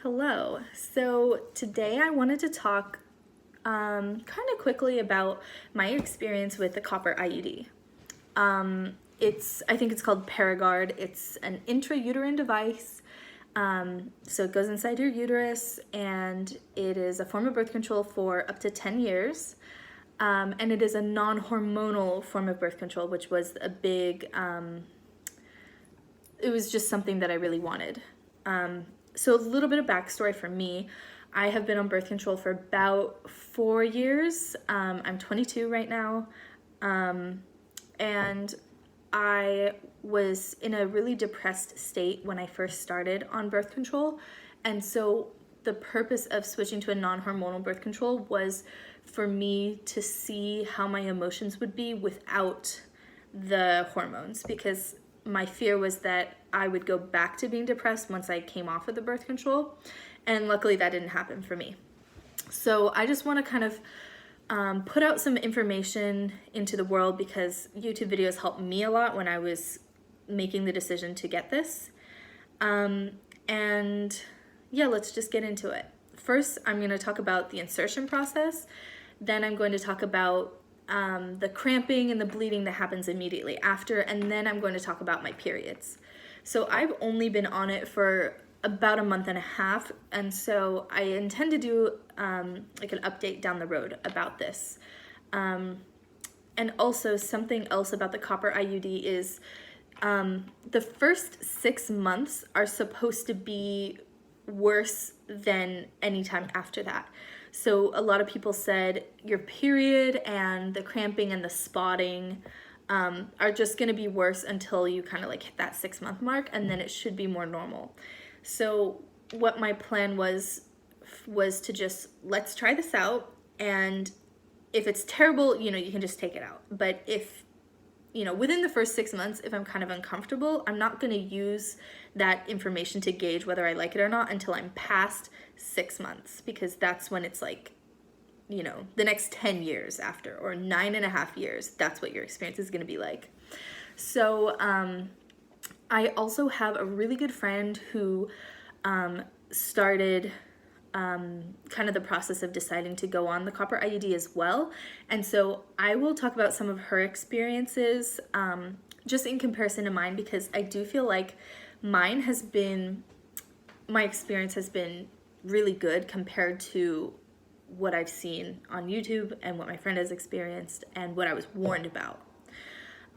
Hello. So today I wanted to talk kind of quickly about my experience with the copper IUD. I think it's called Paragard. It's an intrauterine device. So it goes inside your uterus, and it is a form of birth control for up to 10 years. And it is a non-hormonal form of birth control, which was a big, it was just something that I really wanted. So a little bit of backstory for me. I have been on birth control for about 4 years. I'm 22 right now. And I was in a really depressed state when I first started on birth control. And so the purpose of switching to a non-hormonal birth control was for me to see how my emotions would be without the hormones, because my fear was that I would go back to being depressed once I came off of the birth control. And luckily that didn't happen for me. So I just want to kind of put out some information into the world, because YouTube videos helped me a lot when I was making the decision to get this. And yeah, let's just get into it. First, I'm going to talk about the insertion process. Then I'm going to talk about the cramping and the bleeding that happens immediately after, and then I'm going to talk about my periods. So I've only been on it for about a month and a half, and so I intend to do like an update down the road about this. And also something else about the copper IUD is the first 6 months are supposed to be worse than any time after that. So a lot of people said your period and the cramping and the spotting are just going to be worse until you kind of like hit that 6-month mark, and then it should be more normal. So what my plan was to just, let's try this out, and if it's terrible, you can just take it out. But if within the first 6 months, if I'm kind of uncomfortable, I'm not going to use that information to gauge whether I like it or not until I'm past 6 months, because that's when it's like, the next 10 years after, or 9.5 years, that's what your experience is going to be like. So I also have a really good friend who started kind of the process of deciding to go on the copper IUD as well. And so I will talk about some of her experiences just in comparison to mine, because I do feel like my experience has been really good compared to what I've seen on YouTube and what my friend has experienced and what I was warned about.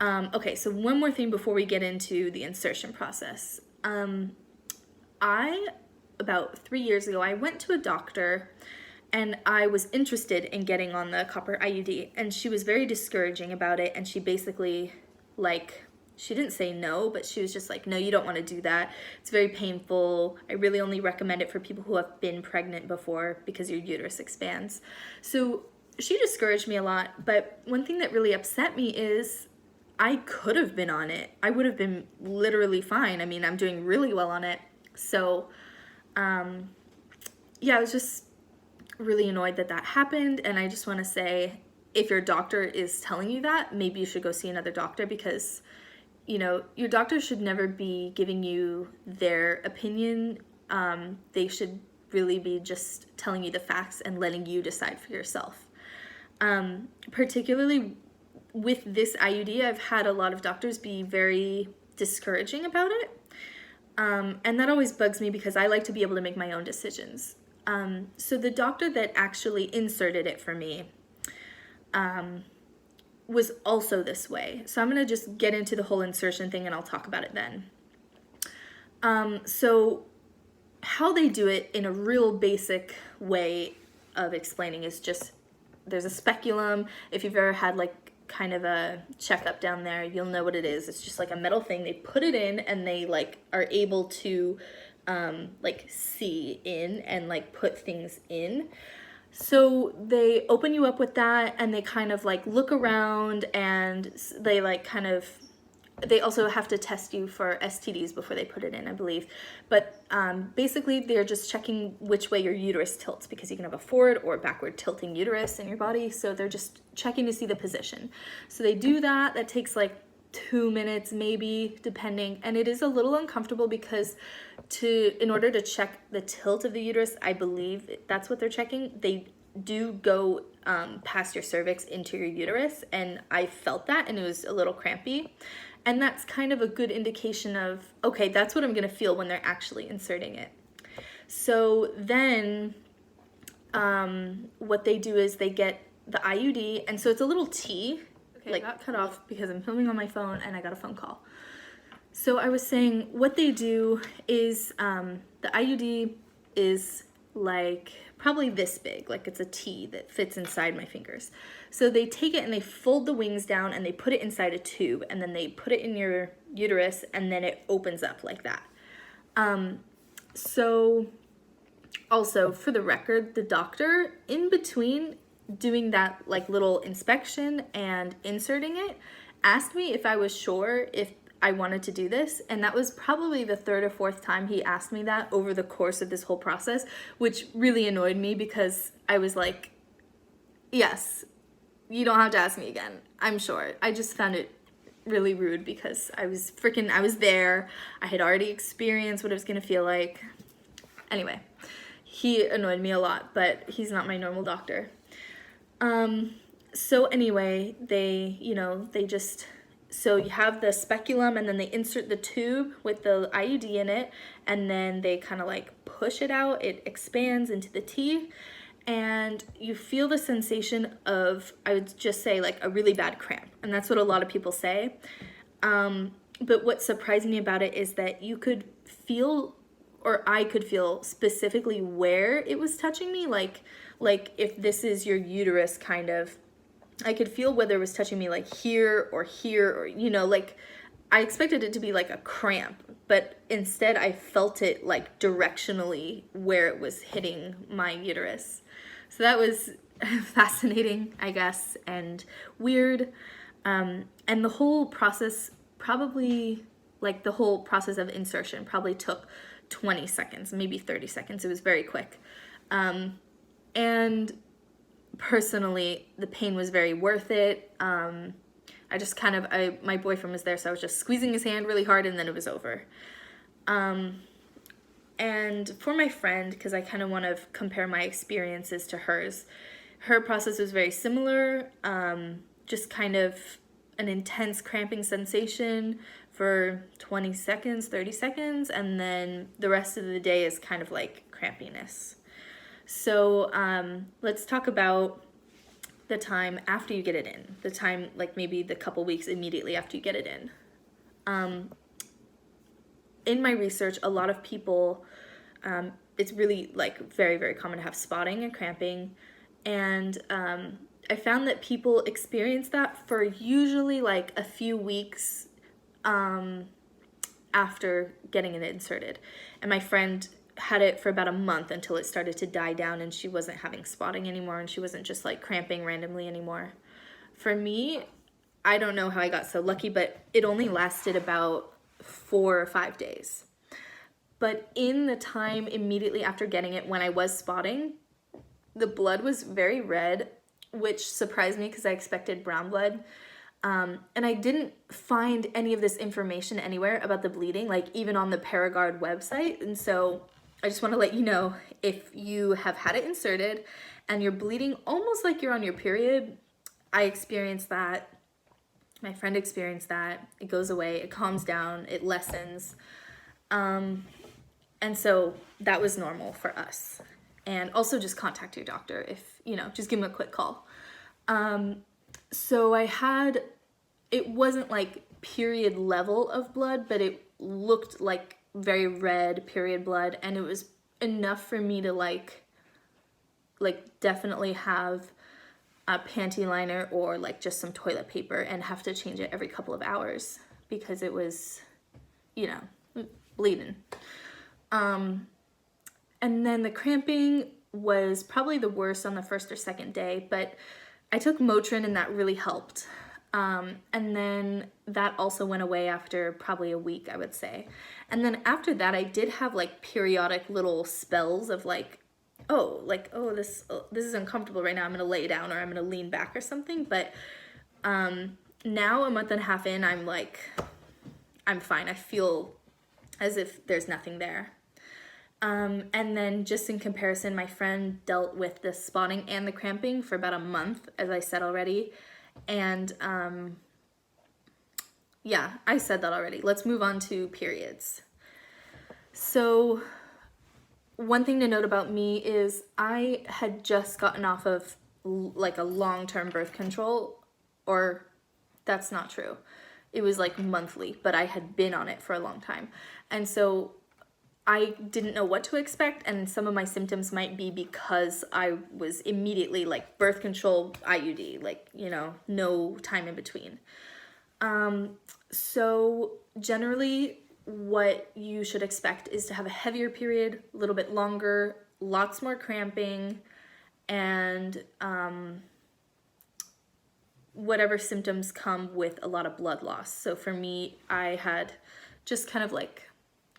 Okay, so one more thing before we get into the insertion process. About 3 years ago, I went to a doctor and I was interested in getting on the copper IUD, and she was very discouraging about it. And she basically, she didn't say no, but she was just like, no, you don't want to do that. It's very painful. I really only recommend it for people who have been pregnant before, because your uterus expands. So she discouraged me a lot. But one thing that really upset me is I could have been on it. I would have been literally fine. I mean, I'm doing really well on it. So yeah, I was just really annoyed that happened. And I just want to say, if your doctor is telling you that, maybe you should go see another doctor, because your doctor should never be giving you their opinion. They should really be just telling you the facts and letting you decide for yourself. Particularly with this IUD, I've had a lot of doctors be very discouraging about it. And that always bugs me, because I like to be able to make my own decisions. So the doctor that actually inserted it for me was also this way. So I'm going to just get into the whole insertion thing, and I'll talk about it then. So how they do it in a real basic way of explaining is just, there's a speculum. If you've ever had kind of a checkup down there, you'll know what it is. It's just like a metal thing. They put it in, and they are able to see in and put things in. So they open you up with that, and they kind of look around, and they they also have to test you for STDs before they put it in, I believe. But basically, they're just checking which way your uterus tilts, because you can have a forward or backward tilting uterus in your body. So they're just checking to see the position. So they do that. That takes 2 minutes maybe, depending. And it is a little uncomfortable because in order to check the tilt of the uterus, I believe that's what they're checking. They do go past your cervix into your uterus, and I felt that, and it was a little crampy. And that's kind of a good indication of, okay, that's what I'm gonna feel when they're actually inserting it. So then what they do is they get the IUD, and so it's a little T. Okay, like, got cut off because I'm filming on my phone and I got a phone call. So I was saying what they do is the IUD is like probably this big, like it's a T that fits inside my fingers. So they take it and they fold the wings down and they put it inside a tube, and then they put it in your uterus, and then it opens up like that. So also, for the record, the doctor, in between doing that like little inspection and inserting it, asked me if I was sure if I wanted to do this, and that was probably the third or fourth time he asked me that over the course of this whole process, which really annoyed me because I was like, yes, you don't have to ask me again, I'm sure. I just found it really rude because I was there, I had already experienced what it was gonna feel like. Anyway, he annoyed me a lot, but he's not my normal doctor. So anyway, so you have the speculum, and then they insert the tube with the IUD in it, and then they kind of like push it out, it expands into the T, and you feel the sensation of, I would just say, like a really bad cramp, and that's what a lot of people say. But what surprised me about it is that you could feel, or I could feel specifically where it was touching me, like if this is your uterus, kind of, I could feel whether it was touching me like here, or like I expected it to be like a cramp, but instead I felt it like directionally where it was hitting my uterus. So that was fascinating, I guess, and weird. And the whole process of insertion probably took 20 seconds, maybe 30 seconds. It was very quick. And personally, the pain was very worth it. My boyfriend was there, so I was just squeezing his hand really hard, and then it was over. And for my friend, because I kind of want to compare my experiences to hers, her process was very similar, just kind of an intense cramping sensation for 20 seconds, 30 seconds, and then the rest of the day is kind of like crampiness. So let's talk about the time after you get it in, the time, like maybe the couple weeks immediately after you get it in. In my research, a lot of people, it's really like very, very common to have spotting and cramping. And I found that people experience that for usually like a few weeks after getting it inserted. And my friend had it for about a month until it started to die down and she wasn't having spotting anymore, and she wasn't just like cramping randomly anymore. For me, I don't know how I got so lucky, but it only lasted about 4 or 5 days. But in the time immediately after getting it, when I was spotting, the blood was very red, which surprised me because I expected brown blood. And I didn't find any of this information anywhere about the bleeding, like even on the Paragard website. And so I just want to let you know, if you have had it inserted and you're bleeding almost like you're on your period, I experienced that. My friend experienced that. It goes away, it calms down, it lessens. And so that was normal for us. And also just contact your doctor if, just give him a quick call. So it wasn't like period level of blood, but it looked like very red period blood, and it was enough for me to like definitely have a panty liner or like just some toilet paper and have to change it every couple of hours because it was, bleeding. And then the cramping was probably the worst on the first or second day, but I took Motrin and that really helped. And then that also went away after probably a week, I would say. And then after that, I did have like periodic little spells of this is uncomfortable right now, I'm gonna lay down or I'm gonna lean back or something. But now a month and a half in, I'm like, I'm fine. I feel as if there's nothing there. And then just in comparison, my friend dealt with the spotting and the cramping for about a month, as I said already. And yeah, I said that already. Let's move on to periods. So one thing to note about me is I had just gotten off of like a long-term birth control, or that's not true. It was like monthly, but I had been on it for a long time. And so I didn't know what to expect, and some of my symptoms might be because I was immediately like birth control, IUD, like, you know, no time in between. So generally what you should expect is to have a heavier period, a little bit longer, lots more cramping, and whatever symptoms come with a lot of blood loss. So for me, I had just kind of like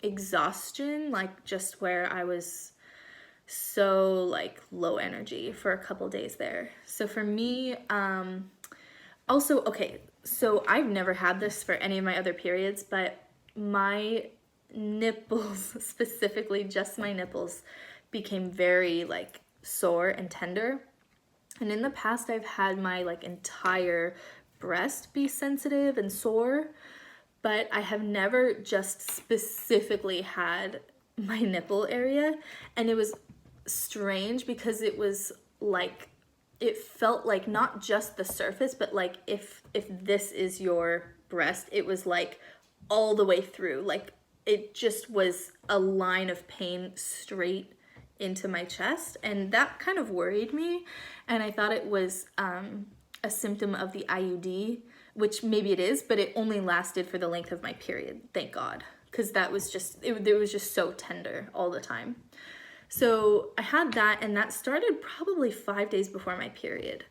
exhaustion, like just where I was so like low energy for a couple days there. So for me, also, okay, so I've never had this for any of my other periods, but my nipples, specifically just my nipples, became very like sore and tender. And in the past, I've had my like entire breast be sensitive and sore, but I have never just specifically had my nipple area. And it was strange because it was like, it felt like not just the surface, but like if this is your breast, it was like all the way through. Like it just was a line of pain straight into my chest, and that kind of worried me. And I thought it was a symptom of the IUD, which maybe it is, but it only lasted for the length of my period, thank God, because that was just, it was just so tender all the time. So I had that, and that started probably 5 days before my period.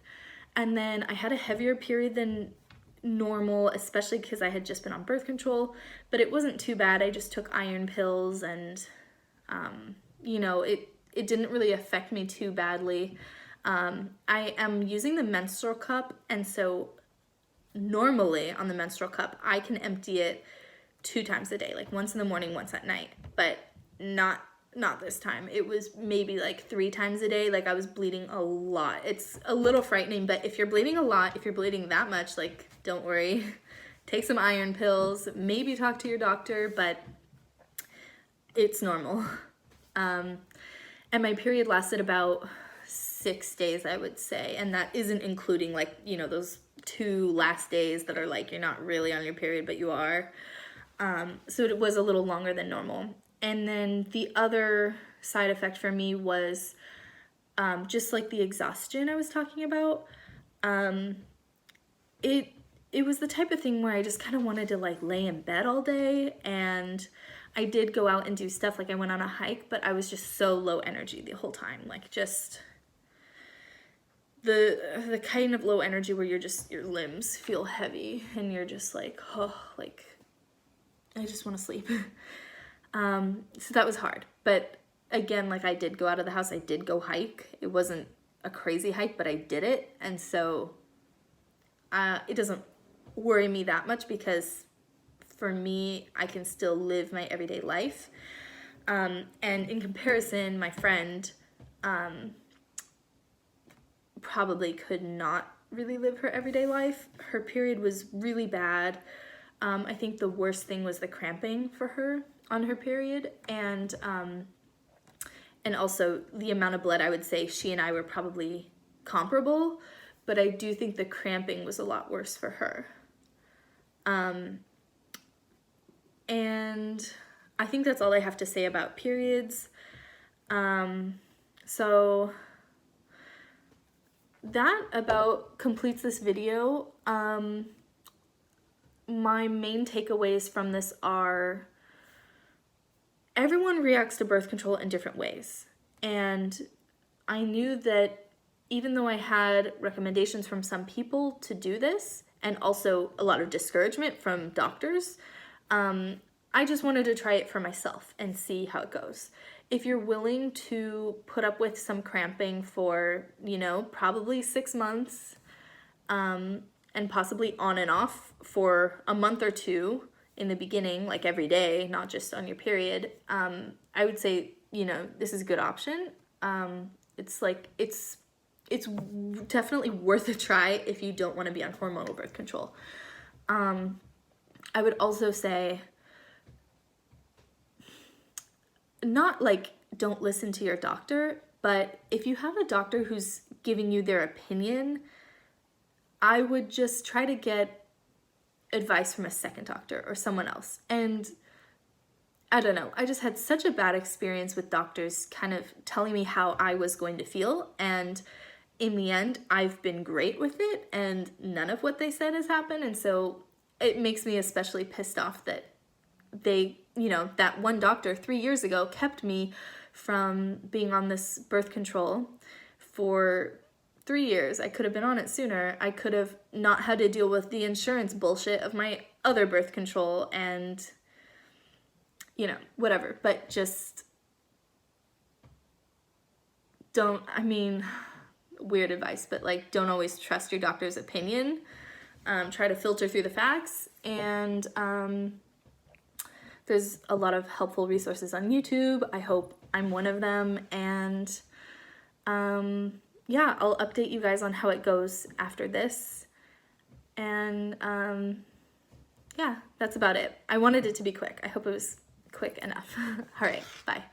And then I had a heavier period than normal, especially because I had just been on birth control, but it wasn't too bad. I just took iron pills, and you know, it didn't really affect me too badly. I am using the menstrual cup, and so normally on the menstrual cup, I can empty it 2 times a day, like once in the morning, once at night, but not this time. It was maybe like 3 times a day. Like I was bleeding a lot. It's a little frightening, but if you're bleeding a lot, if you're bleeding that much, like don't worry. Take some iron pills, maybe talk to your doctor, but it's normal. And my period lasted about 6 days, I would say. And that isn't including like, you know, those 2 last days that are like, you're not really on your period, but you are. So it was a little longer than normal. And then the other side effect for me was just like the exhaustion I was talking about. It was the type of thing where I just kind of wanted to like lay in bed all day, and I did go out and do stuff, like I went on a hike, but I was just so low energy the whole time, like just the kind of low energy where you're just, your limbs feel heavy and you're just like, oh, like I just want to sleep. So that was hard. But again, like I did go out of the house, I did go hike. It wasn't a crazy hike, but I did it. And so it doesn't worry me that much, because for me, I can still live my everyday life. And in comparison, my friend probably could not really live her everyday life. Her period was really bad. I think the worst thing was the cramping for her on her period, and also the amount of blood. I would say she and I were probably comparable, but I do think the cramping was a lot worse for her. And I think that's all I have to say about periods. So that about completes this video. My main takeaways from this are, everyone reacts to birth control in different ways. And I knew that even though I had recommendations from some people to do this, and also a lot of discouragement from doctors, I just wanted to try it for myself and see how it goes. If you're willing to put up with some cramping for, you know, probably 6 months, and possibly on and off for a month or two in the beginning, like every day, not just on your period, I would say, you know, this is a good option. It's like, it's definitely worth a try if you don't want to be on hormonal birth control. I would also say, not like don't listen to your doctor, but if you have a doctor who's giving you their opinion, I would just try to get advice from a second doctor or someone else. And I don't know, I just had such a bad experience with doctors kind of telling me how I was going to feel, and in the end, I've been great with it, and none of what they said has happened, and so it makes me especially pissed off that they, you know, that one doctor 3 years ago kept me from being on this birth control for 3 years. I could have been on it sooner. I could have not had to deal with the insurance bullshit of my other birth control and, you know, whatever. But just don't, I mean, weird advice, but like, don't always trust your doctor's opinion. Try to filter through the facts, and there's a lot of helpful resources on YouTube. I hope I'm one of them, and yeah, I'll update you guys on how it goes after this, and yeah, that's about it. I wanted it to be quick. I hope it was quick enough. All right, bye.